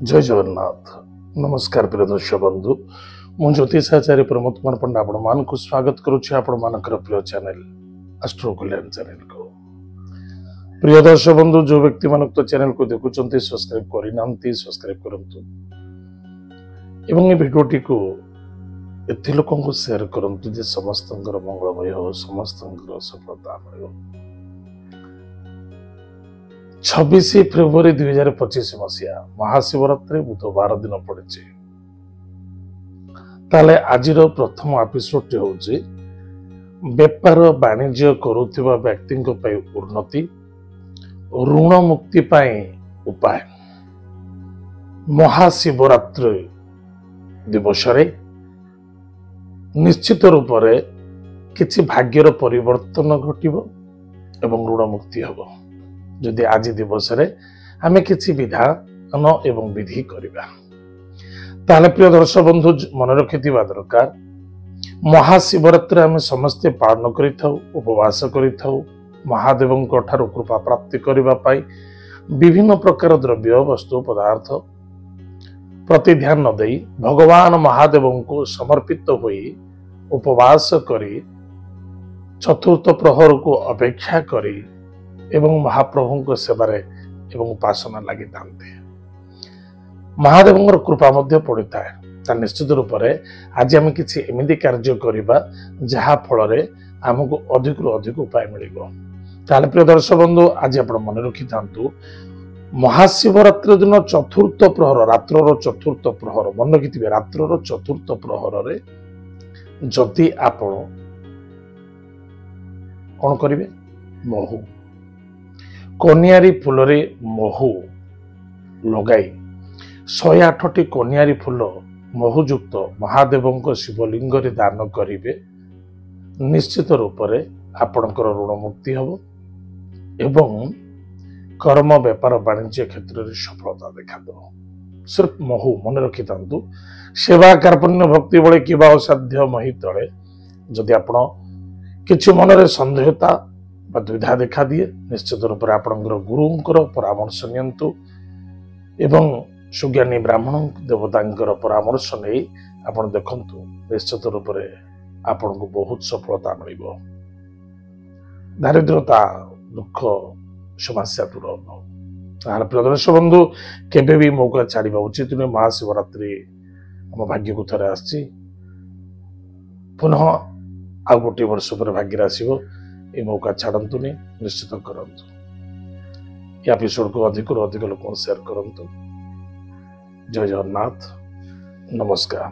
जय जगन्नाथ। नमस्कार प्रिय दर्शक बंधु, मु ज्योतिषाचार्य प्रमोद कुमार पंडा आपण को स्वागत करुच्ची आपण मानकर प्रिय चैनल एस्ट्रो कल्याण चैनल को। प्रिय दर्शक बंधु, जो व्यक्ति मान तो चैनल को देखुंत सब्सक्राइब करना सब्सक्राइब करंतु एवं ये भिडियोटी को एते लोक को शेयर करंतु जे समस्त मंगलमय हो, समस्त सफलता मिल। 26 फेब्रुआरी 2025 मसीहा महाशिवरात्रि बुधवार दिन पड़े। ताले आजिर प्रथम एपिसोड होउची व्यापार वाणिज्य करुथिबा व्यक्ति उन्नति, ऋण मुक्ति पाए उपाय। महाशिवरात्रि दिवस निश्चित रूप से किछि भाग्यर परिवर्तन घटिबो एवं ऋण मुक्ति हबो जदि आज दिवस आमे किछि विधान एवं विधि करिबा। ताले प्रिय दर्शक बंधु मन रखिथिबा दरकार, महाशिवरात्रि आमे समस्ते पालन करिथाउ, उपवास करिथाउ। महादेवଙ୍କ ठाରୁ कृपा प्राप्ति करिबा पाई विभिन्न प्रकार द्रव्य वस्तु पदार्थ प्रति ध्यान न देई भगवान महादेवଙ୍କୁ समर्पित होई उपवास करी चतुर्थ प्रहर को अपेक्षा करी एवं महाप्रभु सेवारे एवं उपासना लगी थांते। महादेव कृपा मध्य पड़ी था। निश्चित रूप से आज आम किसी एमती कार्य करवा जहा फल आमको अधिक रु अधिक उपाय मिल। प्रिय दर्शक बंधु, आज आप मन रखी था महाशिवरात्रि दिन चतुर्थ प्रहर रात्र चतुर्थ प्रहर मन रखि रात्र चतुर्थ प्रहर जदि आप कौन करेंगे, महू कनियारी फूल रे महू लगाई 108टी कनियारी फूल महूयुक्त महादेव शिवलिंग रे दान करिवे। निश्चित रूप से आपणकर ऋण मुक्ति हम एवं कर्म व्यापार वाणिज्य क्षेत्र में सफलता देखा। सिर्फ महू मन रखि था। सेवा कार्पण्य भक्ति बड़े कि असाध्य मही तले जदि आप किछि मन सन्देहता द्विधा देखा दिए, निश्चित रूप से आपणकर गुरुंकर परामर्श नियंतु एवं सुज्ञानी ब्राह्मण देवता परामर्श नहीं आपण देखंतु। निश्चित रूप से आपन को बहुत सफलता मिल। दारिद्रता दुख समस्या दूर हो। प्रिय दर्शक बंधु, केबे भी मौका छाड़ा उचित नुहे। महाशिवरात्रि आम भाग्य को थरे आसी पुनः आ गोटे वर्ष पर भाग्य आसो। ये मौका छाड़तुनि, निश्चित करंतु। ये एपिसोड को अधिक लोक शेयर करंतु। जय जगन्नाथ, नमस्कार।